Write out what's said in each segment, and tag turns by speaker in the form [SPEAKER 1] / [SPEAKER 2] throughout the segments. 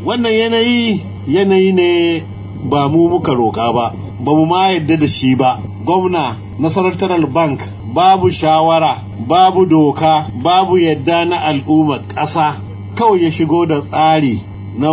[SPEAKER 1] wannan yanayi ne ba mu muka roƙa ba mu ma yadda da shi ba. Gwamna na Central Bank babu shawara, babu doka, babu yadda na al'ummar ƙasa, kawai ya shigo da tsari na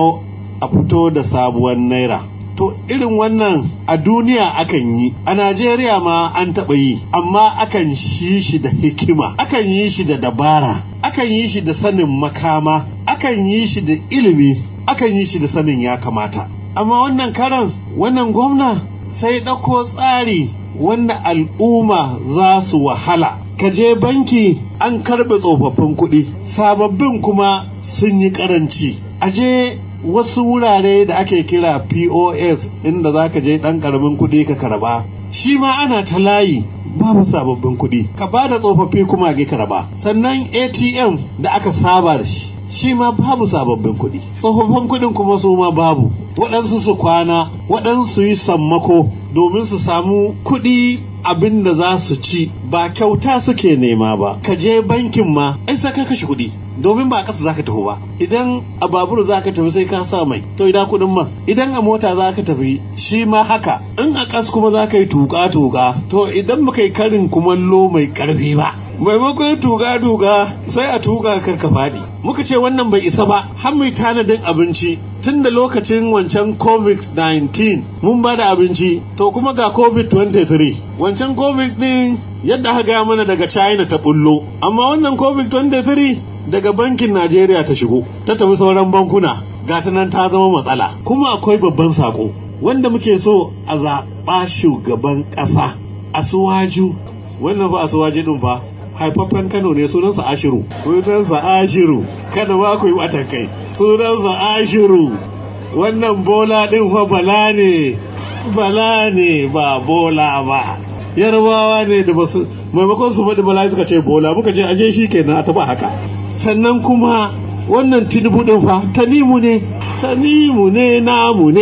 [SPEAKER 1] a fito da sabuwar naira. To irin wannan a duniya akan yi, a Najeriya ma an taɓa yi, amma akan yi shi da hikima, akan yi shi da dabara, akan yi shi da sanin makama, akan yi shi da ilimi, akan yi shi da sanin ya kamata. Amma wannan karan wannan gwamna sai ɗauko tsari wanda al'umma za su wahala. Ka je banki an karɓe tsofaffin kuɗi, sababbin kuma sun yi ƙaranci. Aje wasu wurare da ake kira POS inda za ka je ɗan ƙaramin kuɗi ka karba, shi ma ana ta layi babu sababbin kuɗi, ka ba da tsofaffi kuma ga karba. Sannan ATM da aka saba da shi ma babu sababbin kuɗi, tsofaffin kuɗin kuma su ma babu. Waɗansu su kwana, waɗansu yi sammako domin su samu kuɗi abin da za su ci, ba kyauta suke nema ba. Ka je bankin ma ai sai ka kashe kuɗi, domin ba a ƙasa za ka tafi ba. Idan a babur za ka tafi sai ka sa mai, to idan kuɗin man. Idan a mota za ka tafi shi ma haka. In a ƙas kuma za ka yi tuƙa-tuƙa, to idan ba ka yi karin kumallo mai ƙarfi ba, maimakon tuƙa-tuƙa sai a tuƙa ka faɗi. Muka ce wannan bai isa ba, har mai tanadin abinci. Tun da lokacin wancan COVID-19 mun ba da abinci, to kuma ga COVID-23. Wancan COVID ɗin yadda aka gaya mana daga China ta bullo, amma wannan COVID-23 daga bankin Najeriya ta shigo, ta tafi sauran bankuna, ga ta nan ta zama matsala. Kuma akwai babban sako wanda muke so a zaɓa shugaban ƙasa. Asuwaju, wannan fa Asuwaju ɗin fa haifaffen Kano ne, sunansa Ashiru. Kada ba ku yi watan kai, sunansa Ashiru. Wannan Bola ɗin fa Bala ne ba Bola ba. Yarbawa ne da basu maimakon su faɗi Bala suka ce Bola, muka ce aje shi kenan a taɓa haka. Sannan kuma wannan Tinubu ɗin fa Tanimu ne namu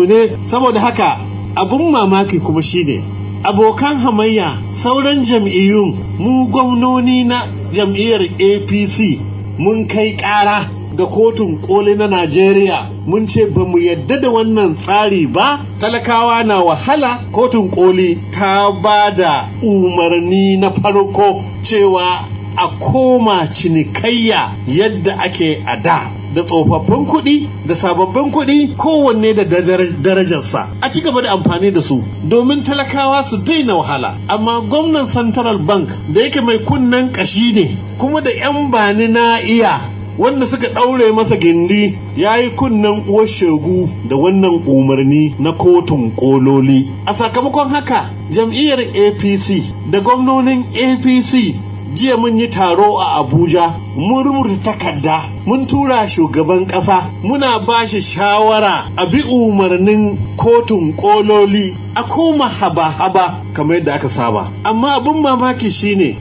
[SPEAKER 1] ne. Saboda haka abun mamaki kuma shine abokan hamayya sauran jam'iyyun, mu gwamnoni na jam'iyyar APC mun kai ƙara ga kotun koli na Najeriya, mun ce ba mu yadda da wannan tsari ba, talakawa na wahala. Kotun koli ta ba da umarni na farko cewa a koma cinikayya yadda ake a da tsofaffin kuɗi da sababbin kuɗi, kowanne da darajarsa, a ci gaba da amfani da su domin talakawa su daina wahala. Amma gwamnan Central Bank da yake mai kunnen ƙashi ne, kuma da 'yan bani na iya wanda suka ɗaure masa gindi, ya yi kunnen uwar shegu da wannan umarni na kotun kololi. A sakamakon haka jam'iyyar APC da gwamnonin APC jiya mun yi taro a Abuja, mun rubuta takarda, mun tura shugaban ƙasa, muna ba shi shawara a bi umarnin kotun kololi, a koma haba-haba kamar yadda aka saba. Amma abin mamaki shine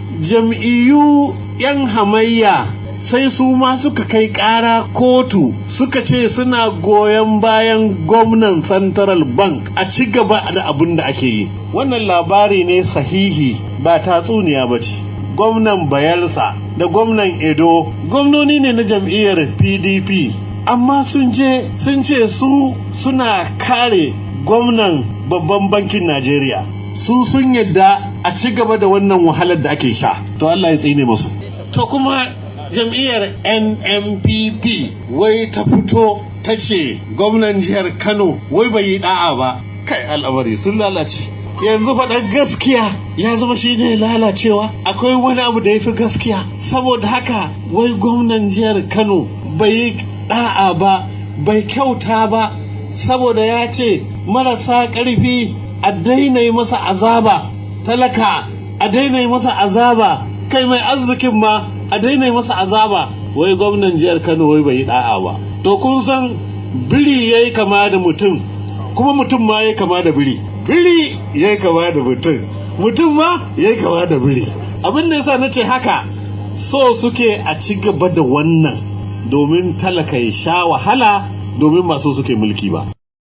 [SPEAKER 1] jam'iyyu 'yan hamayya sai su ma suka kai ƙara kotu, suka ce suna goyon bayan gwamnan Central Bank a ci gaba da abin da ake yi. Wannan labari ne sahihi, ba tatsuniya ba ce. Gwamnan Bayelsa da gwamnan Edo gwamnoni ne na jam'iyyar PDP, amma sun ce su suna kare gwamnan babban bankin Najeriya. Su sun yadda a ci gaba da wannan wahalar da ake sha. To Allah ya tsine musu. To kuma jam'iyyar NNPP wai ta fito ta ce gwamnan jihar Kano wai bai yi da'a ba. Kai al'amari sun lalace. Yanzu faɗar gaskiya ya zama shi ne lalacewa. Akwai wani abu da ya fi gaskiya. Saboda haka wai gwamnan jihar Kano bai yi da'a ba, bai kyauta ba, saboda ya ce marasa ƙarfi a daina yi masa azaba, talaka a daina yi masa azaba, kai mai arzikin ma a daina yi masa azaba. Wai gwamnan jihar Kano wai bai yi da'a ba. To kun san biri yayi kama da mutum, kuma mutum ma yayi kama da biri. Biri yayi kama da mutum ma yayi kama da biri. Abin da yasa nace haka, so suke a ci gaba da wannan domin talaka ya sha wahala, domin ba so suke mulki ba.